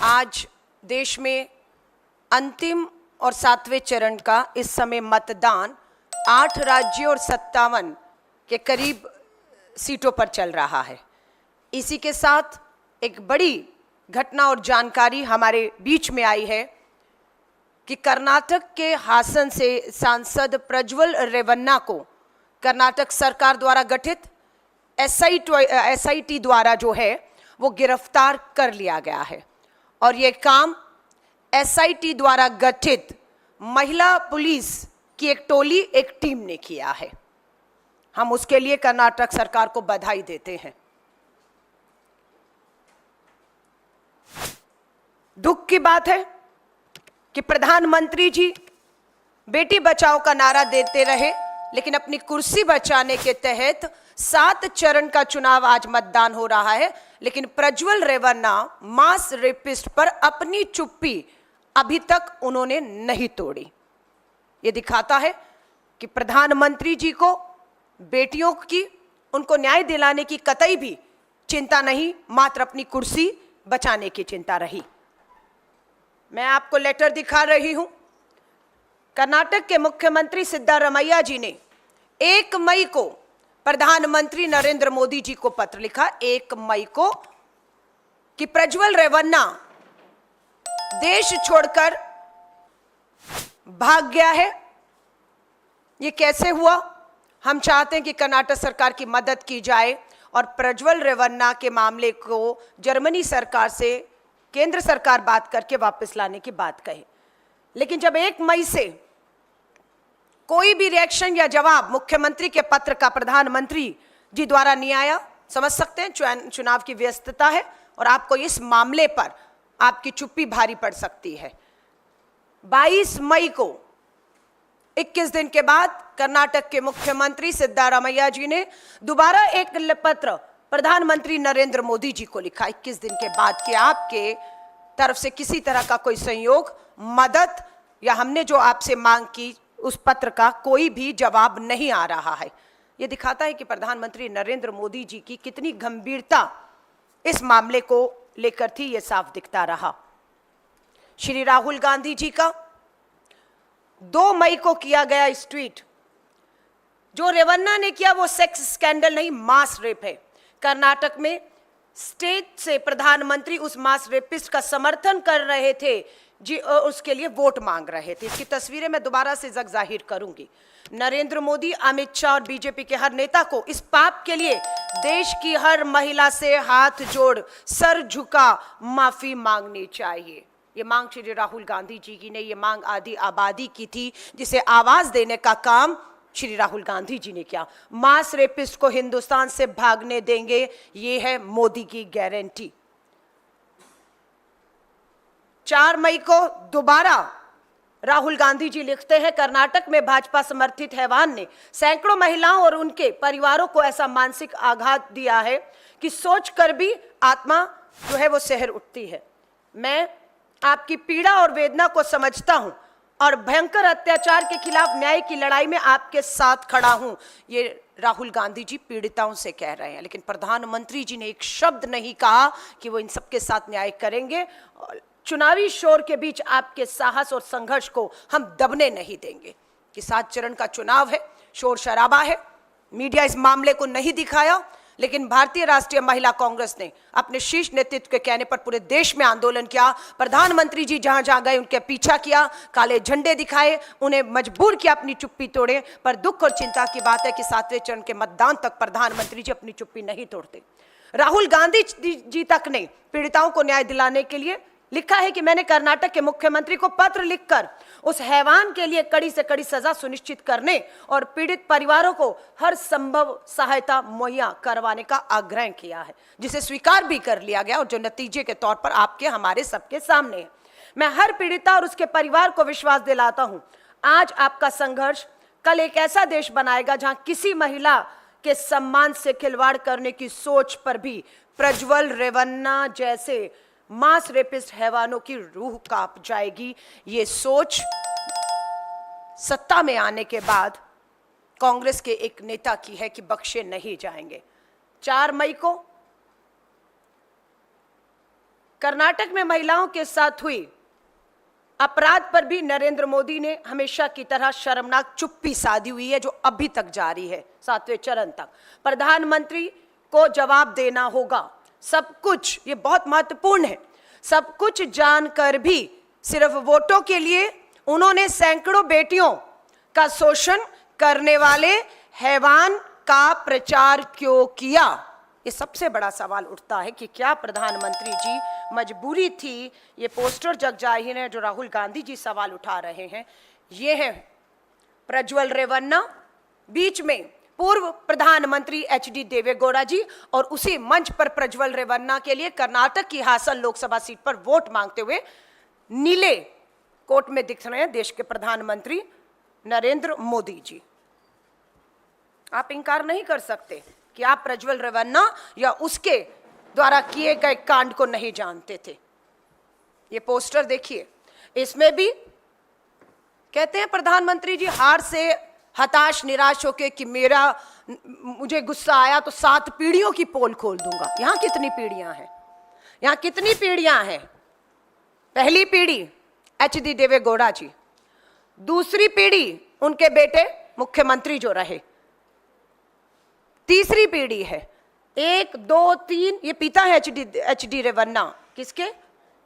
आज देश में अंतिम और 7वें चरण का इस समय मतदान 8 राज्यों और 57 के करीब सीटों पर चल रहा है। इसी के साथ एक बड़ी घटना और जानकारी हमारे बीच में आई है कि कर्नाटक के हासन से सांसद प्रज्वल रेवन्ना को कर्नाटक सरकार द्वारा गठित एसआईटी द्वारा जो है वो गिरफ्तार कर लिया गया है। और ये काम एसआईटी द्वारा गठित महिला पुलिस की एक टोली, एक टीम ने किया है। हम उसके लिए कर्नाटक सरकार को बधाई देते हैं। दुख की बात है कि प्रधानमंत्री जी बेटी बचाओ का नारा देते रहे, लेकिन अपनी कुर्सी बचाने के तहत 7 चरण का चुनाव आज मतदान हो रहा है, लेकिन प्रज्वल रेवन्ना मास रेपिस्ट पर अपनी चुप्पी अभी तक उन्होंने नहीं तोड़ी। यह दिखाता है कि प्रधानमंत्री जी को बेटियों की, उनको न्याय दिलाने की कतई भी चिंता नहीं, मात्र अपनी कुर्सी बचाने की चिंता रही। मैं आपको लेटर दिखा रही हूं। कर्नाटक के मुख्यमंत्री सिद्धारमैया जी ने 1 मई को प्रधानमंत्री नरेंद्र मोदी जी को पत्र लिखा, 1 मई को, कि प्रज्वल रेवन्ना देश छोड़कर भाग गया है। ये कैसे हुआ? हम चाहते हैं कि कर्नाटक सरकार की मदद की जाए और प्रज्वल रेवन्ना के मामले को जर्मनी सरकार से केंद्र सरकार बात करके वापस लाने की बात कहे। लेकिन जब 1 मई से कोई भी रिएक्शन या जवाब मुख्यमंत्री के पत्र का प्रधानमंत्री जी द्वारा नहीं आया, समझ सकते हैं चुनाव की व्यस्तता है और आपको इस मामले पर आपकी चुप्पी भारी पड़ सकती है। 22 मई को 21 दिन के बाद कर्नाटक के मुख्यमंत्री सिद्धारमैया जी ने दोबारा एक पत्र प्रधानमंत्री नरेंद्र मोदी जी को लिखा 21 दिन के बाद कि आपके तरफ से किसी तरह का कोई सहयोग, मदद या हमने जो आपसे मांग की उस पत्र का कोई भी जवाब नहीं आ रहा है। यह दिखाता है कि प्रधानमंत्री नरेंद्र मोदी जी की कितनी गंभीरता इस मामले को लेकर थी, यह साफ दिखता रहा। श्री राहुल गांधी जी का 2 मई को किया गया इस ट्वीट, जो रेवन्ना ने किया वो सेक्स स्कैंडल नहीं, मास रेप है। कर्नाटक में स्टेट से प्रधानमंत्री उस मास रेपिस्ट का समर्थन कर रहे थे जी, उसके लिए वोट मांग रहे थे। इसकी तस्वीरें मैं दोबारा से जाहिर करूंगी। नरेंद्र मोदी, अमित शाह और बीजेपी के हर नेता को इस पाप के लिए देश की हर महिला से हाथ जोड़, सर झुका माफी मांगनी चाहिए। ये मांग श्री राहुल गांधी जी की ने, ये मांग आधी आबादी की थी, जिसे आवाज देने का काम श्री राहुल गांधी जी ने किया। मास रेपिस्ट को हिंदुस्तान से भागने देंगे, ये है मोदी की गारंटी। 4 मई को दोबारा राहुल गांधी जी लिखते हैं, कर्नाटक में भाजपा समर्थित हैवान ने सैकड़ों महिलाओं और उनके परिवारों को ऐसा मानसिक आघात दिया है कि सोचकर भी आत्मा जो है वो सहर उठती है। मैं आपकी पीड़ा और वेदना को समझता हूं और भयंकर अत्याचार के खिलाफ न्याय की लड़ाई में आपके साथ खड़ा हूं, ये राहुल गांधी जी पीड़िताओं से कह रहे हैं। लेकिन प्रधानमंत्री जी ने एक शब्द नहीं कहा कि वो इन सबके साथ न्याय करेंगे। चुनावी शोर के बीच आपके साहस और संघर्ष को हम दबने नहीं देंगे। कि 7 चरण का चुनाव है, शोर शराबा है, मीडिया इस मामले को नहीं दिखाया, लेकिन भारतीय राष्ट्रीय महिला कांग्रेस ने अपने शीर्ष नेतृत्व के कहने पर पूरे देश में आंदोलन किया। प्रधानमंत्री जी जहां जहां गए उनके पीछा किया, काले झंडे दिखाए, उन्हें मजबूर किया अपनी चुप्पी तोड़े। पर दुख और चिंता की बात है कि 7वें चरण के मतदान तक प्रधानमंत्री जी अपनी चुप्पी नहीं तोड़ते। राहुल गांधी जी तक ने पीड़िताओं को न्याय दिलाने के लिए लिखा है कि मैंने कर्नाटक के मुख्यमंत्री को पत्र लिखकर उस हैवान के लिए कड़ी से कड़ी सजा सुनिश्चित करने और पीड़ित परिवारों को हर संभव सहायता मुहैया करवाने का आग्रह किया है, जिसे स्वीकार भी कर लिया गया और जो नतीजे के तौर पर आपके हमारे सबके सामने है। मैं हर पीड़िता और उसके परिवार को विश्वास दिलाता हूं, आज आपका संघर्ष कल एक ऐसा देश बनाएगा जहां किसी महिला के सम्मान से खिलवाड़ करने की सोच पर भी प्रज्वल रेवन्ना जैसे मास रेपिस्ट हैवानों की रूह कांप जाएगी। ये सोच सत्ता में आने के बाद कांग्रेस के एक नेता की है कि बख्शे नहीं जाएंगे। 4 मई को कर्नाटक में महिलाओं के साथ हुई अपराध पर भी नरेंद्र मोदी ने हमेशा की तरह शर्मनाक चुप्पी साधी हुई है, जो अभी तक जारी है 7वें चरण तक। प्रधानमंत्री को जवाब देना होगा सब कुछ, ये बहुत महत्वपूर्ण है। सब कुछ जानकर भी सिर्फ वोटों के लिए उन्होंने सैकड़ों बेटियों का शोषण करने वाले हैवान का प्रचार क्यों किया? ये सबसे बड़ा सवाल उठता है कि क्या प्रधानमंत्री जी मजबूरी थी? ये पोस्टर जग जाहिर है जो राहुल गांधी जी सवाल उठा रहे हैं। ये है प्रज्वल रेवन्ना, बीच में पूर्व प्रधानमंत्री एचडी देवेगौड़ा जी, और उसी मंच पर प्रज्वल रेवन्ना के लिए कर्नाटक की हासन लोकसभा सीट पर वोट मांगते हुए नीले कोट में दिख रहे हैं देश के प्रधानमंत्री नरेंद्र मोदी जी। आप इंकार नहीं कर सकते कि आप प्रज्वल रेवन्ना या उसके द्वारा किए गए कांड को नहीं जानते थे। ये पोस्टर देखिए, इसमें भी कहते हैं प्रधानमंत्री जी हार से हताश निराश होके कि मुझे गुस्सा आया तो 7 पीढ़ियों की पोल खोल दूंगा। यहां कितनी पीढ़ियां हैं? यहां कितनी पीढ़ियां हैं? पहली पीढ़ी एचडी देवेगौड़ा जी, दूसरी पीढ़ी उनके बेटे मुख्यमंत्री जो रहे, तीसरी पीढ़ी है 1 2 3, ये पिता है एचडी रेवन्ना, किसके?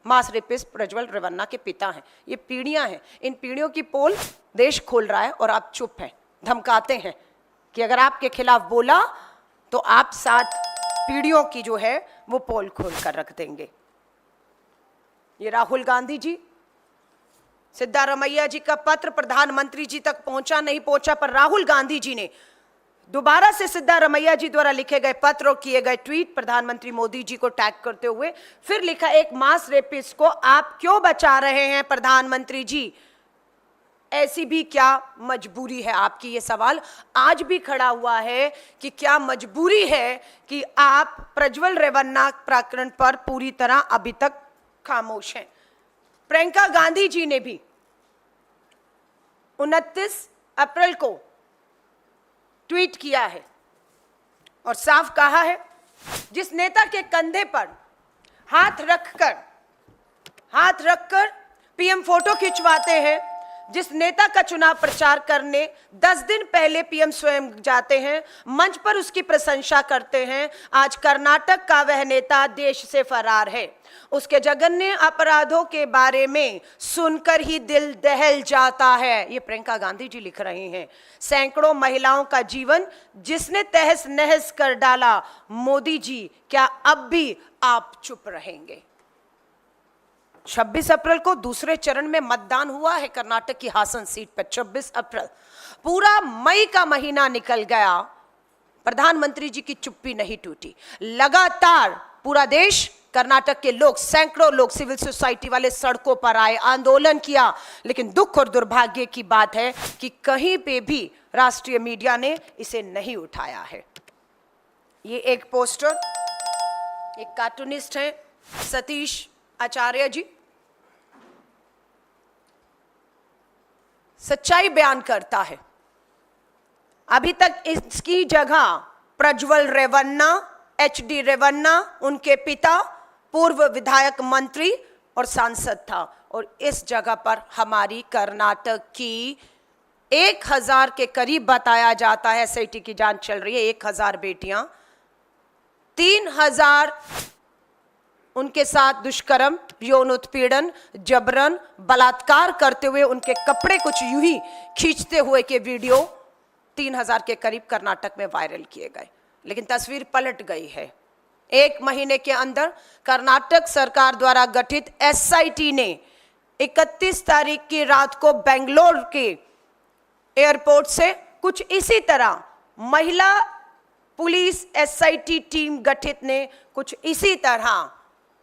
मास रेपिस्ट प्रज्वल रेवन्ना के पिता हैं। ये पीढ़ियां हैं, इन पीढ़ियों की पोल देश खोल रहा है और आप चुप हैं, धमकाते हैं कि अगर आपके खिलाफ बोला तो आप 7 पीढ़ियों की जो है वो पोल खोल कर रख देंगे। ये राहुल गांधी जी, सिद्धारमैया जी का पत्र प्रधानमंत्री जी तक पहुंचा नहीं पहुंचा, पर राहुल गांधी जी ने दोबारा से सिद्धारमैया जी द्वारा लिखे गए पत्र और किए गए ट्वीट प्रधानमंत्री मोदी जी को टैग करते हुए फिर लिखा, एक मास रेपिस्ट को आप क्यों बचा रहे हैं प्रधानमंत्री जी? ऐसी भी क्या मजबूरी है आपकी? ये सवाल आज भी खड़ा हुआ है कि क्या मजबूरी है कि आप प्रज्वल रेवन्ना प्रकरण पर पूरी तरह अभी तक खामोश हैं। प्रियंका गांधी जी ने भी 29 अप्रैल को ट्वीट किया है और साफ कहा है, जिस नेता के कंधे पर हाथ रखकर पीएम फोटो खिंचवाते हैं, जिस नेता का चुनाव प्रचार करने 10 दिन पहले पीएम स्वयं जाते हैं, मंच पर उसकी प्रशंसा करते हैं, आज कर्नाटक का वह नेता देश से फरार है। उसके जघन्य अपराधों के बारे में सुनकर ही दिल दहल जाता है। ये प्रियंका गांधी जी लिख रही हैं। सैकड़ों महिलाओं का जीवन जिसने तहस नहस कर डाला, मोदी जी क्या अब भी आप चुप रहेंगे? 26 अप्रैल को दूसरे चरण में मतदान हुआ है कर्नाटक की हासन सीट पर। 26 अप्रैल, पूरा मई का महीना निकल गया, प्रधानमंत्री जी की चुप्पी नहीं टूटी। लगातार पूरा देश, कर्नाटक के लोग, सैकड़ों लोग, सिविल सोसाइटी वाले सड़कों पर आए, आंदोलन किया, लेकिन दुख और दुर्भाग्य की बात है कि कहीं पे भी राष्ट्रीय मीडिया ने इसे नहीं उठाया है। ये एक पोस्टर, एक कार्टूनिस्ट है सतीश आचार्य जी, सच्चाई बयान करता है। अभी तक इसकी जगह प्रज्वल रेवन्ना, एचडी रेवन्ना, उनके पिता पूर्व विधायक, मंत्री और सांसद था, और इस जगह पर हमारी कर्नाटक की 1000 के करीब बताया जाता है, एसआईटी की जांच चल रही है, 1000 बेटियां, 3000 उनके साथ दुष्कर्म, यौन उत्पीड़न, जबरन, बलात्कार करते हुए उनके कपड़े कुछ यूं ही खींचते हुए के वीडियो 3000 के करीब कर्नाटक में वायरल किए गए। लेकिन तस्वीर पलट गई है। 1 महीने के अंदर कर्नाटक सरकार द्वारा गठित एसआईटी ने 31 तारीख की रात को बेंगलोर के एयरपोर्ट से कुछ इसी तरह महिला पुलिस एसआईटी टीम गठित ने कुछ इसी तरह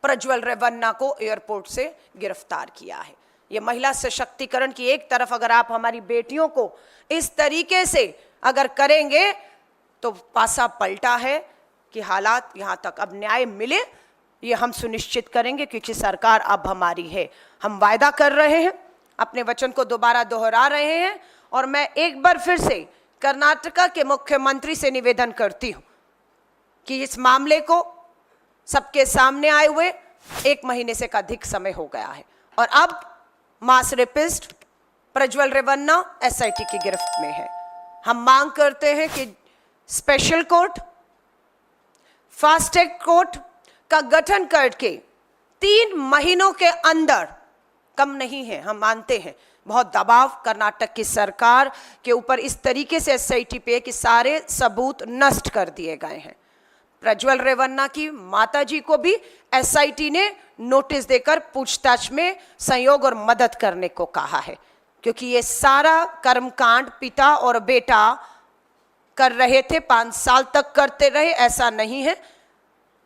प्रज्वल रेवन्ना को एयरपोर्ट से गिरफ्तार किया है। यह महिला सशक्तिकरण की एक तरफ अगर आप हमारी बेटियों को इस तरीके से अगर करेंगे तो पासा पलटा है कि हालात यहां तक अब न्याय मिले, ये हम सुनिश्चित करेंगे, क्योंकि सरकार अब हमारी है। हम वायदा कर रहे हैं, अपने वचन को दोबारा दोहरा रहे हैं, और मैं एक बार फिर से कर्नाटका के मुख्यमंत्री से निवेदन करती हूं कि इस मामले को सबके सामने आए हुए 1 महीने से अधिक समय हो गया है और अब मास रेपिस्ट प्रज्वल रेवन्ना एसआईटी की गिरफ्त में है। हम मांग करते हैं कि special court, fast track court का गठन करके 3 महीनों के अंदर, कम नहीं है, हम मानते हैं बहुत दबाव कर्नाटक की सरकार के ऊपर इस तरीके से एसआईटी पे कि सारे सबूत नष्ट कर दिए गए हैं। प्रज्वल रेवन्ना की माताजी को भी एसआईटी ने नोटिस देकर पूछताछ में सहयोग और मदद करने को कहा है, क्योंकि ये सारा कर्मकांड पिता और बेटा कर रहे थे, 5 साल तक करते रहे, ऐसा नहीं है।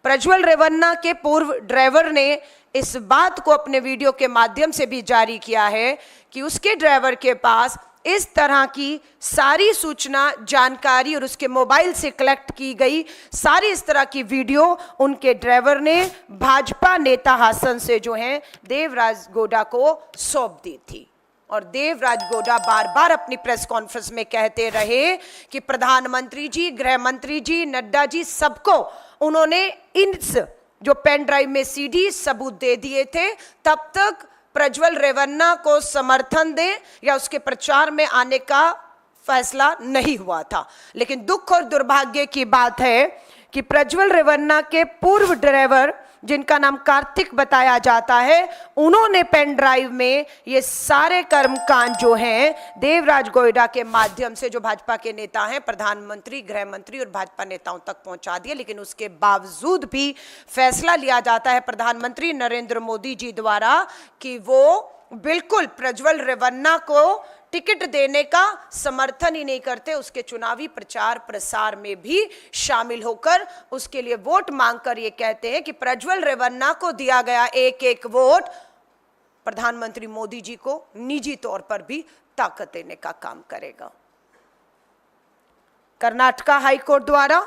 प्रज्वल रेवन्ना के पूर्व ड्राइवर ने इस बात को अपने वीडियो के माध्यम से भी जारी किया है कि उसके ड्राइवर के पास इस तरह की सारी सूचना, जानकारी और उसके मोबाइल से कलेक्ट की गई सारी इस तरह की वीडियो उनके ड्राइवर ने भाजपा नेता हासन से जो है देवराज गौड़ा को सौंप दी थी। और देवराज गौड़ा बार बार अपनी प्रेस कॉन्फ्रेंस में कहते रहे कि प्रधानमंत्री जी, गृह मंत्री जी, नड्डा जी, सबको उन्होंने इन जो पेन ड्राइव में सीडी सबूत दे दिए थे, तब तक प्रज्वल रेवन्ना को समर्थन दे या उसके प्रचार में आने का फैसला नहीं हुआ था। लेकिन दुख और दुर्भाग्य की बात है कि प्रज्वल रेवन्ना के पूर्व ड्राइवर, जिनका नाम कार्तिक बताया जाता है, उन्होंने पेन ड्राइव में ये सारे कर्मकांड जो हैं देवराज गौड़ा के माध्यम से, जो भाजपा के नेता हैं, प्रधानमंत्री, गृह मंत्री और भाजपा नेताओं तक पहुंचा दिए। लेकिन उसके बावजूद भी फैसला लिया जाता है प्रधानमंत्री नरेंद्र मोदी जी द्वारा कि वो बिल्कुल प्रज्वल रेवन्ना को टिकट देने का समर्थन ही नहीं करते, उसके चुनावी प्रचार प्रसार में भी शामिल होकर उसके लिए वोट मांगकर ये कहते हैं कि प्रज्वल रेवन्ना को दिया गया एक एक वोट प्रधानमंत्री मोदी जी को निजी तौर पर भी ताकत देने का काम करेगा। कर्नाटका हाईकोर्ट द्वारा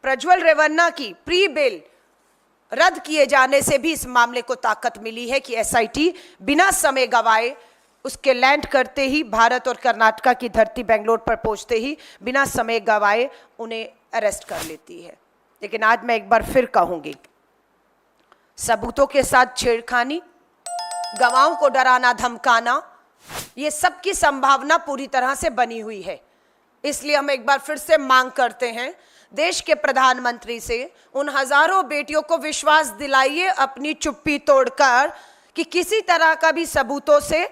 प्रज्वल रेवन्ना की प्री बेल रद्द किए जाने से भी इस मामले को ताकत मिली है कि एसआईटी बिना समय गवाए, उसके लैंड करते ही, भारत और कर्नाटका की धरती बेंगलोर पर पहुंचते ही बिना समय गवाए उन्हें अरेस्ट कर लेती है। लेकिन आज मैं एक बार फिर कहूंगी, सबूतों के साथ छेड़खानी, गवाहों को डराना धमकाना, ये सब की संभावना पूरी तरह से बनी हुई है। इसलिए हम एक बार फिर से मांग करते हैं देश के प्रधानमंत्री से, उन हजारों बेटियों को विश्वास दिलाइए अपनी चुप्पी तोड़कर कि किसी तरह का भी सबूतों से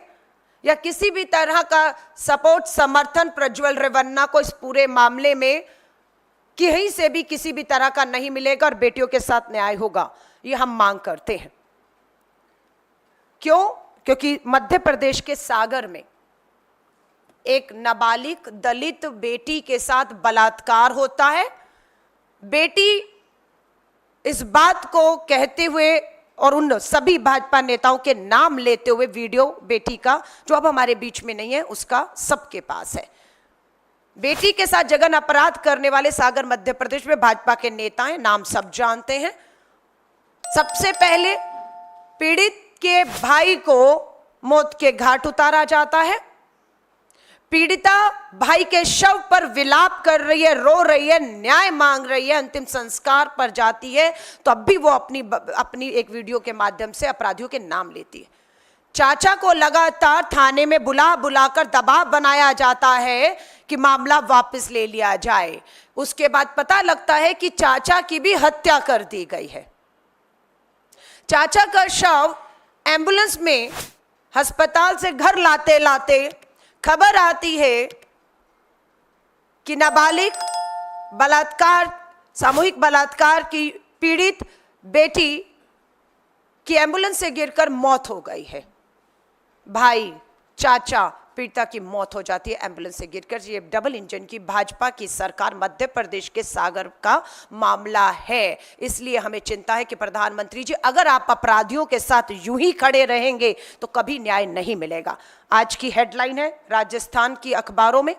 या किसी भी तरह का सपोर्ट, समर्थन प्रज्वल रेवन्ना को इस पूरे मामले में कहीं से भी किसी भी तरह का नहीं मिलेगा और बेटियों के साथ न्याय होगा, ये हम मांग करते हैं। क्यों? क्योंकि मध्य प्रदेश के सागर में एक नाबालिग दलित बेटी के साथ बलात्कार होता है। बेटी इस बात को कहते हुए और उन सभी भाजपा नेताओं के नाम लेते हुए वीडियो बेटी का, जो अब हमारे बीच में नहीं है, उसका सबके पास है। बेटी के साथ जघन्य अपराध करने वाले सागर मध्य प्रदेश में भाजपा के नेता हैं, नाम सब जानते हैं। सबसे पहले पीड़ित के भाई को मौत के घाट उतारा जाता है। पीड़िता भाई के शव पर विलाप कर रही है, रो रही है, न्याय मांग रही है, अंतिम संस्कार पर जाती है, तो अब भी वो अपनी एक वीडियो के माध्यम से अपराधियों के नाम लेती है। चाचा को लगातार थाने में बुलाकर दबाव बनाया जाता है कि मामला वापस ले लिया जाए। उसके बाद पता लगता है कि चाचा की भी हत्या कर दी गई है। चाचा का शव एम्बुलेंस में अस्पताल से घर लाते लाते खबर आती है कि नाबालिग बलात्कार, सामूहिक बलात्कार की पीड़ित बेटी की एम्बुलेंस से गिरकर मौत हो गई है। भाई, चाचा, पीड़िता की मौत हो जाती है एम्बुलेंस से गिरकर। ये डबल इंजन की भाजपा की सरकार मध्य प्रदेश के सागर का मामला है। इसलिए हमें चिंता है कि प्रधानमंत्री जी, अगर आप अपराधियों के साथ यूं ही खड़े रहेंगे तो कभी न्याय नहीं मिलेगा। आज की हेडलाइन है राजस्थान की अखबारों में,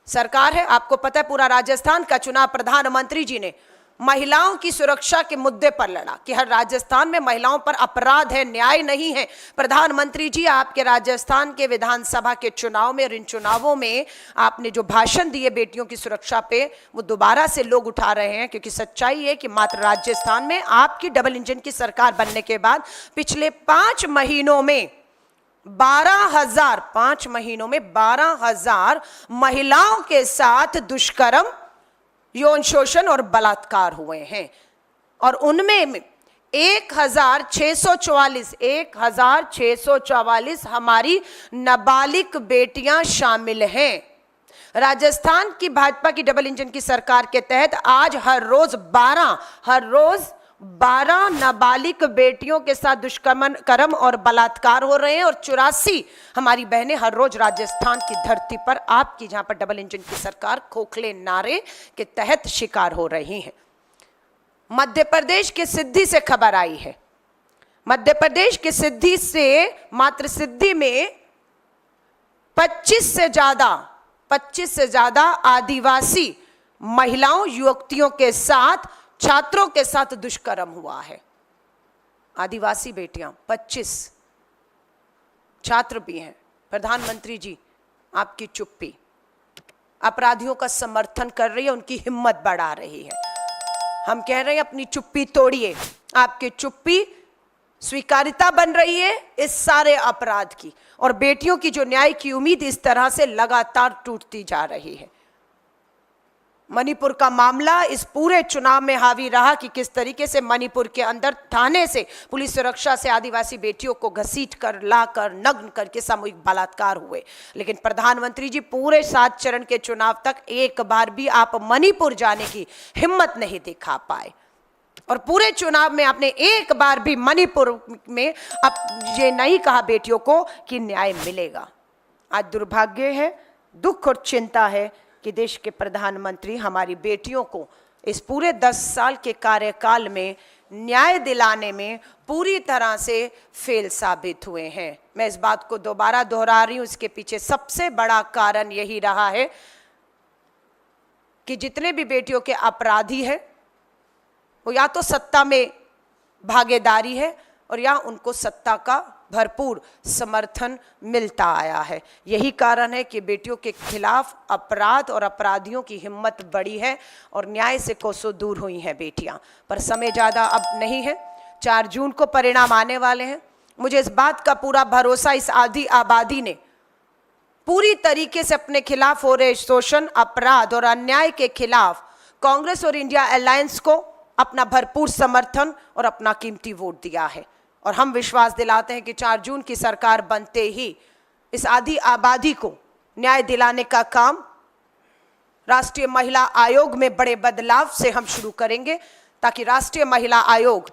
सरकार है, आपको पता है पूरा राजस्थान का चुनाव प्रधानमंत्री जी ने महिलाओं की सुरक्षा के मुद्दे पर लड़ा कि हर राजस्थान में महिलाओं पर अपराध है, न्याय नहीं है। प्रधानमंत्री जी, आपके राजस्थान के विधानसभा के चुनाव में और इन चुनावों में आपने जो भाषण दिए बेटियों की सुरक्षा पे, वो दोबारा से लोग उठा रहे हैं, क्योंकि सच्चाई है कि मात्र राजस्थान में आपकी डबल इंजन की सरकार बनने के बाद पिछले 5 महीनों में 12,000 महिलाओं के साथ दुष्कर्म, यौन शोषण और बलात्कार हुए हैं। और उनमें 1,644 हमारी नाबालिग बेटियां शामिल हैं। राजस्थान की भाजपा की डबल इंजन की सरकार के तहत आज हर रोज 12 नाबालिग बेटियों के साथ दुष्कर्म और बलात्कार हो रहे हैं और 84 हमारी बहनें हर रोज राजस्थान की धरती पर, आपकी जहां पर डबल इंजन की सरकार, खोखले नारे के तहत शिकार हो रही हैं। मध्य प्रदेश के सिद्धि से खबर आई है, मध्य प्रदेश के सिद्धि से, मात्र सिद्धि में 25 से ज्यादा आदिवासी महिलाओं, युवतियों के साथ, छात्रों के साथ दुष्कर्म हुआ है। आदिवासी बेटियां 25, छात्र भी हैं। प्रधानमंत्री जी, आपकी चुप्पी अपराधियों का समर्थन कर रही है, उनकी हिम्मत बढ़ा रही है। हम कह रहे हैं अपनी चुप्पी तोड़िए। आपकी चुप्पी स्वीकार्यता बन रही है इस सारे अपराध की, और बेटियों की जो न्याय की उम्मीद इस तरह से लगातार टूटती जा रही है। मणिपुर का मामला इस पूरे चुनाव में हावी रहा कि किस तरीके से मणिपुर के अंदर थाने से, पुलिस सुरक्षा से आदिवासी बेटियों को घसीट कर, लाकर, नग्न करके सामूहिक बलात्कार हुए। लेकिन प्रधानमंत्री जी, पूरे 7 चरण के चुनाव तक एक बार भी आप मणिपुर जाने की हिम्मत नहीं दिखा पाए, और पूरे चुनाव में आपने एक बार भी मणिपुर में अब ये नहीं कहा बेटियों को कि न्याय मिलेगा। आज दुर्भाग्य है, दुख और चिंता है कि देश के प्रधानमंत्री हमारी बेटियों को इस पूरे 10 साल के कार्यकाल में न्याय दिलाने में पूरी तरह से फेल साबित हुए हैं। मैं इस बात को दोबारा दोहरा रही हूं, इसके पीछे सबसे बड़ा कारण यही रहा है कि जितने भी बेटियों के अपराधी हैं, वो या तो सत्ता में भागीदारी है और या उनको सत्ता का भरपूर समर्थन मिलता आया है। यही कारण है कि बेटियों के खिलाफ अपराध और अपराधियों की हिम्मत बढ़ी है और न्याय से कोसों दूर हुई हैं बेटियां। पर समय ज़्यादा अब नहीं है, 4 जून को परिणाम आने वाले हैं। मुझे इस बात का पूरा भरोसा, इस आधी आबादी ने पूरी तरीके से अपने खिलाफ हो रहे शोषण, अपराध और अन्याय के खिलाफ कांग्रेस और इंडिया अलायंस को अपना भरपूर समर्थन और अपना कीमती वोट दिया है। और हम विश्वास दिलाते हैं कि 4 जून की सरकार बनते ही इस आधी आबादी को न्याय दिलाने का काम राष्ट्रीय महिला आयोग में बड़े बदलाव से हम शुरू करेंगे, ताकि राष्ट्रीय महिला आयोग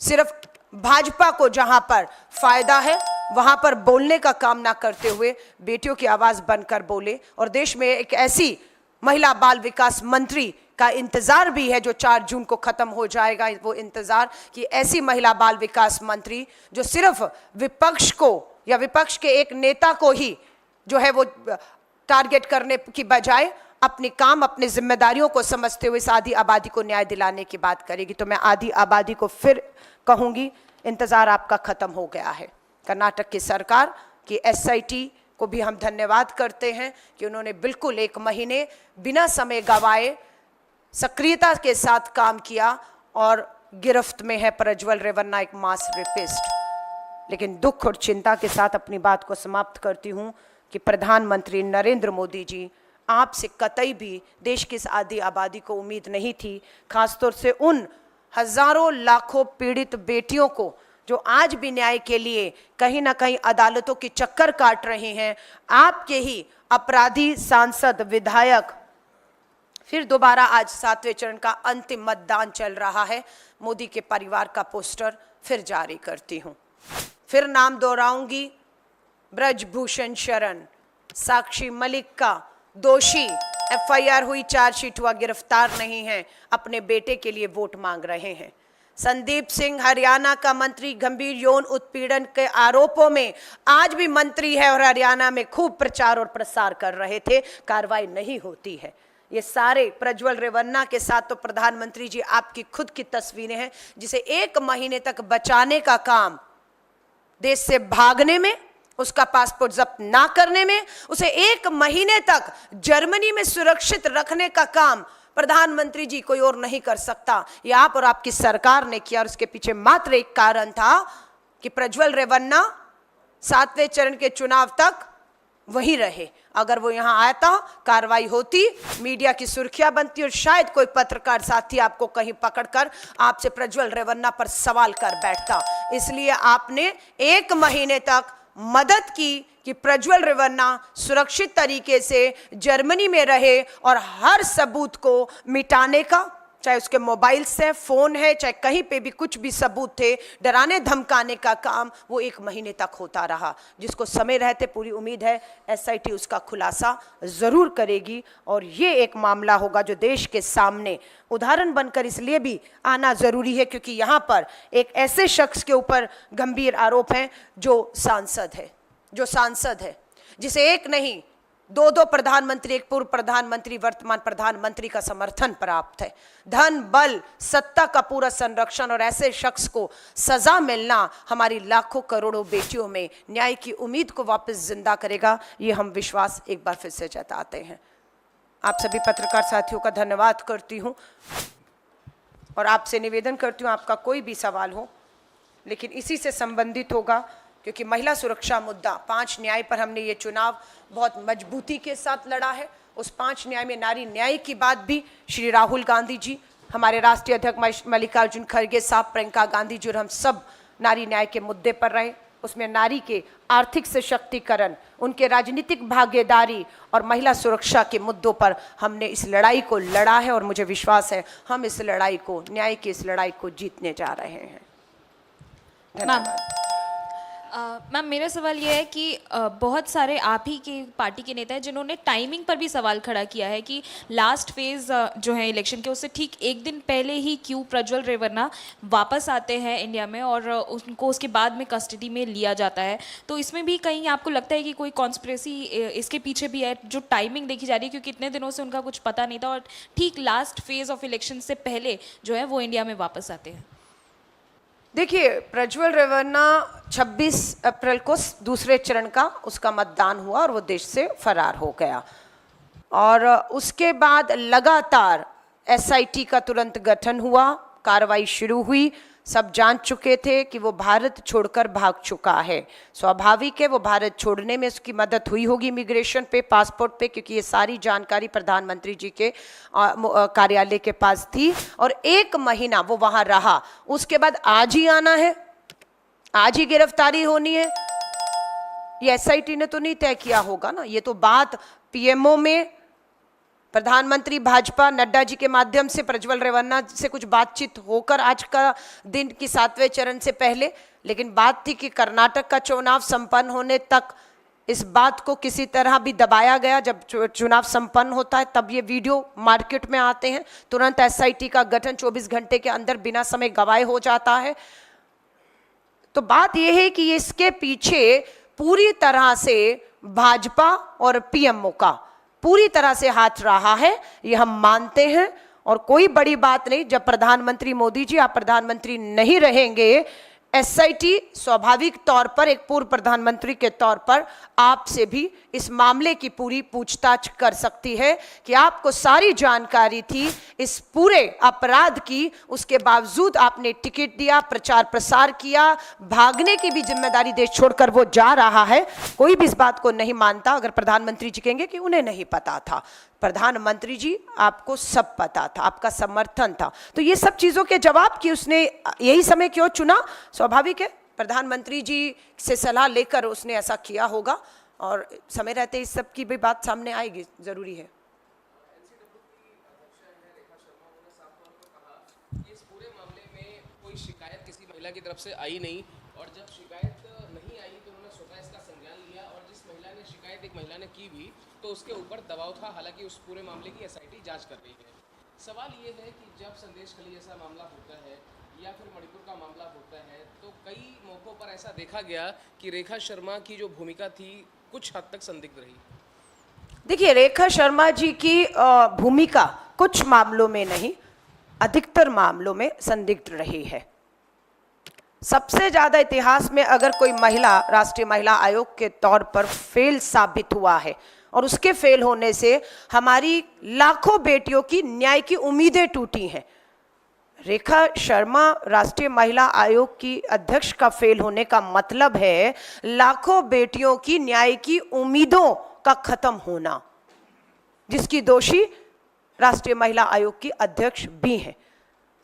सिर्फ भाजपा को जहां पर फायदा है वहां पर बोलने का काम ना करते हुए बेटियों की आवाज बनकर बोले। और देश में एक ऐसी महिला बाल विकास मंत्री का इंतजार भी है जो 4 जून को खत्म हो जाएगा। वो इंतजार कि ऐसी महिला बाल विकास मंत्री जो सिर्फ विपक्ष को या विपक्ष के एक नेता को ही जो है वो टारगेट करने की बजाय अपनी काम, अपनी जिम्मेदारियों को समझते हुए इस आधी आबादी को न्याय दिलाने की बात करेगी। तो मैं आधी आबादी को फिर कहूंगी, इंतजार आपका खत्म हो गया है। कर्नाटक की सरकार की SIT को भी हम धन्यवाद करते हैं कि उन्होंने बिल्कुल 1 महीने बिना समय गवाए सक्रियता के साथ काम किया और गिरफ्त में है प्रज्वल रेवन्ना, एक मास रेपिस्ट। लेकिन दुख और चिंता के साथ अपनी बात को समाप्त करती हूं कि प्रधानमंत्री नरेंद्र मोदी जी, आपसे कतई भी देश की इस आधी आबादी को उम्मीद नहीं थी, खासतौर से उन हजारों लाखों पीड़ित बेटियों को जो आज भी न्याय के लिए कहीं ना कहीं अदालतों की चक्कर काट रहे हैं। आपके ही अपराधी सांसद, विधायक, फिर दोबारा आज 7वें चरण का अंतिम मतदान चल रहा है। मोदी के परिवार का पोस्टर फिर जारी करती हूं, फिर नाम दोहराऊंगी, ब्रजभूषण शरण, साक्षी मलिक का दोषी, FIR हुई, चार्जशीट हुआ, गिरफ्तार नहीं है, अपने बेटे के लिए वोट मांग रहे हैं। संदीप सिंह, हरियाणा का मंत्री, गंभीर यौन उत्पीड़न के आरोपों में आज भी मंत्री है और हरियाणा में खूब प्रचार और प्रसार कर रहे थे, कार्रवाई नहीं होती है। ये सारे प्रज्वल रेवन्ना के साथ तो प्रधानमंत्री जी आपकी खुद की तस्वीरें हैं, जिसे 1 महीने तक बचाने का काम, देश से भागने में, उसका पासपोर्ट जब्त ना करने में, उसे 1 महीने तक जर्मनी में सुरक्षित रखने का काम प्रधानमंत्री जी कोई और नहीं कर सकता। ये आप और आपकी सरकार ने किया, और उसके पीछे मात्र एक कारण था कि प्रज्वल रेवन्ना 7वें चरण के चुनाव तक वहीं रहे। अगर वो यहां आता, कार्रवाई होती, मीडिया की सुर्खियां बनती और शायद कोई पत्रकार साथी आपको कहीं पकड़कर आपसे प्रज्वल रेवन्ना पर सवाल कर बैठता। इसलिए आपने 1 महीने तक मदद की कि प्रज्वल रेवन्ना सुरक्षित तरीके से जर्मनी में रहे, और हर सबूत को मिटाने का, चाहे उसके मोबाइल से फोन है, चाहे कहीं पे भी कुछ भी सबूत थे, डराने धमकाने का काम वो 1 महीने तक होता रहा, जिसको समय रहते पूरी उम्मीद है एसआईटी उसका खुलासा जरूर करेगी। और ये एक मामला होगा जो देश के सामने उदाहरण बनकर इसलिए भी आना जरूरी है क्योंकि यहाँ पर एक ऐसे शख्स के ऊपर गंभीर आरोप हैं जो सांसद है, जिसे एक नहीं 2 प्रधानमंत्री, एक पूर्व प्रधानमंत्री, वर्तमान प्रधानमंत्री का समर्थन प्राप्त है। धन, बल, सत्ता का पूरा संरक्षण, और ऐसे शख्स को सजा मिलना हमारी लाखों करोड़ों बेटियों में न्याय की उम्मीद को वापस जिंदा करेगा, ये हम विश्वास एक बार फिर से जताते हैं। आप सभी पत्रकार साथियों का धन्यवाद करती हूँ और आपसे निवेदन करती हूँ, आपका कोई भी सवाल हो लेकिन इसी से संबंधित होगा, क्योंकि महिला सुरक्षा मुद्दा 5 न्याय पर हमने ये चुनाव बहुत मजबूती के साथ लड़ा है। उस 5 न्याय में नारी न्याय की बात भी श्री राहुल गांधी जी, हमारे राष्ट्रीय अध्यक्ष मल्लिकार्जुन खड़गे साहब, प्रियंका गांधी जी और हम सब नारी न्याय के मुद्दे पर रहे। उसमें नारी के आर्थिक सशक्तिकरण, उनके राजनीतिक भागीदारी और महिला सुरक्षा के मुद्दों पर हमने इस लड़ाई को लड़ा है, और मुझे विश्वास है हम इस लड़ाई को, न्याय की इस लड़ाई को जीतने जा रहे हैं। धन्यवाद। मैम, मेरा सवाल ये है कि बहुत सारे आप ही के पार्टी के नेता हैं जिन्होंने टाइमिंग पर भी सवाल खड़ा किया है कि लास्ट फेज़ जो है इलेक्शन के, उससे ठीक 1 दिन पहले ही क्यों प्रज्वल रेवन्ना वापस आते हैं इंडिया में और उनको उसके बाद में कस्टडी में लिया जाता है। तो इसमें भी कहीं आपको लगता है कि कोई कॉन्स्पिरेसी इसके पीछे भी है, जो टाइमिंग देखी जा रही है, क्योंकि इतने दिनों से उनका कुछ पता नहीं था और ठीक लास्ट फेज़ ऑफ इलेक्शन से पहले जो है वो इंडिया में वापस आते हैं? देखिए, प्रज्वल रेवन्ना 26 अप्रैल को दूसरे चरण का उसका मतदान हुआ और वो देश से फरार हो गया, और उसके बाद लगातार एसआईटी का तुरंत गठन हुआ, कार्रवाई शुरू हुई। सब जान चुके थे कि वो भारत छोड़कर भाग चुका है। स्वाभाविक है वो भारत छोड़ने में उसकी मदद हुई होगी इमिग्रेशन पे, पासपोर्ट पे, क्योंकि ये सारी जानकारी प्रधानमंत्री जी के कार्यालय के पास थी, और 1 महीना वो वहां रहा। उसके बाद आज ही आना है, आज ही गिरफ्तारी होनी है, ये एसआईटी ने तो नहीं तय किया होगा ना। ये तो बात पीएमओ में प्रधानमंत्री भाजपा नड्डा जी के माध्यम से प्रज्वल रेवन्ना से कुछ बातचीत होकर आज का दिन की 7वें चरण से पहले, लेकिन बात थी कि कर्नाटक का चुनाव संपन्न होने तक इस बात को किसी तरह भी दबाया गया। जब चुनाव संपन्न होता है तब ये वीडियो मार्केट में आते हैं, तुरंत एसआईटी का गठन 24 घंटे के अंदर बिना समय गवाए हो जाता है। तो बात यह है कि इसके पीछे पूरी तरह से भाजपा और पीएमओ का पूरी तरह से हाथ रहा है, ये हम मानते हैं, और कोई बड़ी बात नहीं। जब प्रधानमंत्री मोदी जी आप प्रधानमंत्री नहीं रहेंगे, एसआईटी स्वाभाविक तौर पर एक पूर्व प्रधानमंत्री के तौर पर आपसे भी इस मामले की पूरी पूछताछ कर सकती है कि आपको सारी जानकारी थी इस पूरे अपराध की, उसके बावजूद आपने टिकट दिया, प्रचार प्रसार किया, भागने की भी जिम्मेदारी देश छोड़कर वो जा रहा है। कोई भी इस बात को नहीं मानता अगर प्रधानमंत्री जी कहेंगे कि उन्हें नहीं पता था। प्रधानमंत्री जी आपको सब पता था, आपका समर्थन था। तो ये सब चीजों के जवाब कि उसने यही समय क्यों चुना, स्वाभाविक है प्रधानमंत्री जी से सलाह लेकर उसने ऐसा किया होगा, और समय रहते इस सब की भी बात सामने आएगी, जरूरी है। इस पूरे मामले में कोई शिकायत किसी महिला की तरफ से आई नहीं, और जब शिकायत नहीं आई तो उन्होंने स्वतः इसका संज्ञान लिया, और जिस महिला ने शिकायत एक महिला ने की भी तो उसके ऊपर दबाव था। हालांकि उस पूरे मामले की एसआईटी जांच कर रही है। सवाल ये है कि जब संदेश खली जैसा मामला होता है या फिर मणिपुर का मामला होता है, तो कई मौक़ों पर ऐसा देखा गया कि रेखा शर्मा की जो भूमिका थी कुछ हद तक संदिग्ध रही। देखिए, रेखा शर्मा जी की भूमिका कुछ मामलों में नहीं, अधिकतर मामलों में संदिग्ध रही है। सबसे ज्यादा इतिहास में अगर कोई महिला राष्ट्रीय महिला आयोग के तौर पर फेल साबित हुआ है, और उसके फेल होने से हमारी लाखों बेटियों की न्याय की उम्मीदें टूटी हैं। रेखा शर्मा राष्ट्रीय महिला आयोग की अध्यक्ष का फेल होने का मतलब है लाखों बेटियों की न्याय की उम्मीदों का खत्म होना, जिसकी दोषी राष्ट्रीय महिला आयोग की अध्यक्ष भी हैं।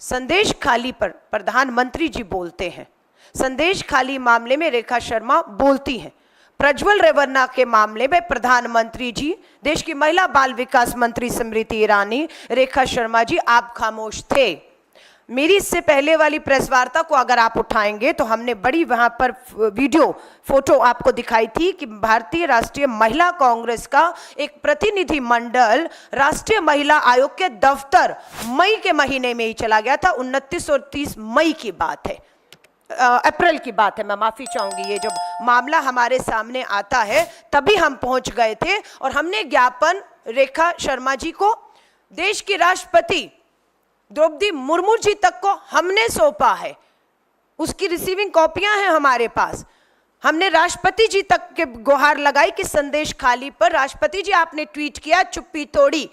संदेश खाली पर प्रधानमंत्री जी बोलते हैं, संदेश खाली मामले में रेखा शर्मा बोलती हैं, प्रज्वल रेवन्ना के मामले में प्रधानमंत्री जी, देश की महिला बाल विकास मंत्री स्मृति ईरानी, रेखा शर्मा जी आप खामोश थे। मेरी इससे पहले वाली प्रेस वार्ता को अगर आप उठाएंगे तो हमने बड़ी वहां पर वीडियो फोटो आपको दिखाई थी कि भारतीय राष्ट्रीय महिला कांग्रेस का एक प्रतिनिधि मंडल राष्ट्रीय महिला आयोग के दफ्तर मई के महीने में ही चला गया था। 29 और 30 मई की बात है, अप्रैल की बात है, मैं माफी चाहूंगी। ये जब मामला हमारे सामने आता है तभी हम पहुंच गए थे और हमने ज्ञापन रेखा शर्मा जी को, देश की राष्ट्रपति द्रौपदी मुर्मू जी तक को हमने सौंपा है। उसकी रिसीविंग कॉपियां हैं हमारे पास। हमने राष्ट्रपति जी तक के गुहार लगाई कि संदेश खाली पर राष्ट्रपति जी आपने ट्वीट किया, चुप्पी तोड़ी।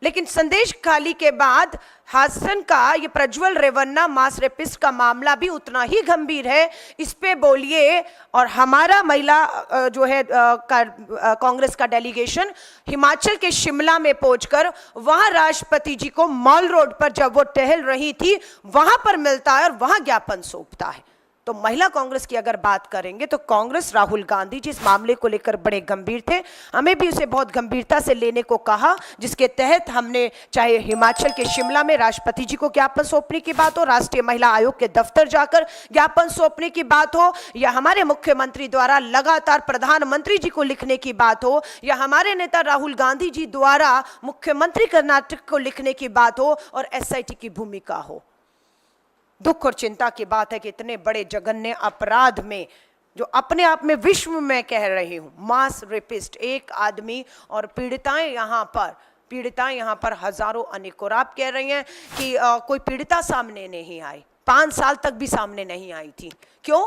लेकिन संदेश खाली के बाद हासन का ये प्रज्वल रेवन्ना मास रेपिस्ट का मामला भी उतना ही गंभीर है, इस पे बोलिए। और हमारा महिला जो है कांग्रेस का डेलीगेशन हिमाचल के शिमला में पहुंचकर वहां राष्ट्रपति जी को मॉल रोड पर जब वो टहल रही थी वहां पर मिलता है और वहां ज्ञापन सौंपता है। तो महिला कांग्रेस की अगर बात करेंगे तो कांग्रेस, राहुल गांधी जी इस मामले को लेकर बड़े गंभीर थे। हमें भी उसे बहुत गंभीरता से लेने को कहा, जिसके तहत हमने चाहे हिमाचल के शिमला में राष्ट्रपति जी को ज्ञापन सौंपने की बात हो, राष्ट्रीय महिला आयोग के दफ्तर जाकर ज्ञापन सौंपने की बात हो, या हमारे मुख्यमंत्री द्वारा लगातार प्रधानमंत्री जी को लिखने की बात हो, या हमारे नेता राहुल गांधी जी द्वारा मुख्यमंत्री कर्नाटक को लिखने की बात हो, और एसआईटी की भूमिका हो। दुख और चिंता की बात है कि इतने बड़े जघन्य अपराध में, जो अपने आप में विश्व में कह रही हूं, मास रेपिस्ट एक आदमी और पीड़िताएं यहाँ पर हजारों अनेक। और आप कह रही हैं कि कोई पीड़िता सामने नहीं आई, 5 साल तक भी सामने नहीं आई थी। क्यों?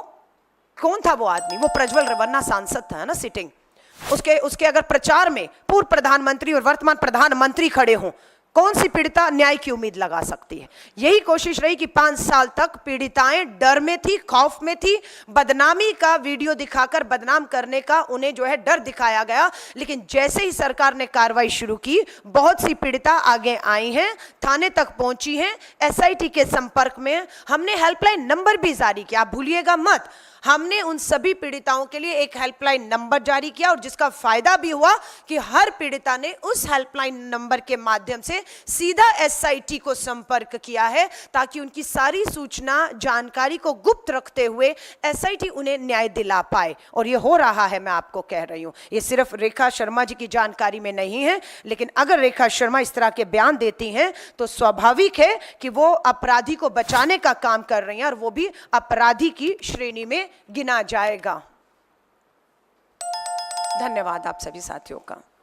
कौन था वो आदमी? वो प्रज्वल रेवन्ना सांसद था ना, सिटिंग। उसके अगर प्रचार में पूर्व प्रधानमंत्री और वर्तमान प्रधानमंत्री खड़े हों, कौन सी पीड़िता न्याय की उम्मीद लगा सकती है? यही कोशिश रही कि 5 साल तक पीड़िताएं डर में थी, खौफ में थी, बदनामी का वीडियो दिखाकर बदनाम करने का उन्हें जो है डर दिखाया गया। लेकिन जैसे ही सरकार ने कार्रवाई शुरू की, बहुत सी पीड़िता आगे आई हैं, थाने तक पहुंची हैं, एसआईटी के संपर्क में। हमने हेल्पलाइन नंबर भी जारी किया, आप भूलिएगा मत। हमने उन सभी पीड़िताओं के लिए एक हेल्पलाइन नंबर जारी किया, और जिसका फायदा भी हुआ कि हर पीड़िता ने उस हेल्पलाइन नंबर के माध्यम से सीधा एसआईटी को संपर्क किया है, ताकि उनकी सारी सूचना जानकारी को गुप्त रखते हुए एसआईटी उन्हें न्याय दिला पाए। और ये हो रहा है, मैं आपको कह रही हूं। ये सिर्फ रेखा शर्मा जी की जानकारी में नहीं है, लेकिन अगर रेखा शर्मा इस तरह के बयान देती हैं तो स्वाभाविक है कि वो अपराधी को बचाने का काम कर रही हैं, और वो भी अपराधी की श्रेणी में गिना जाएगा। धन्यवाद आप सभी साथियों का।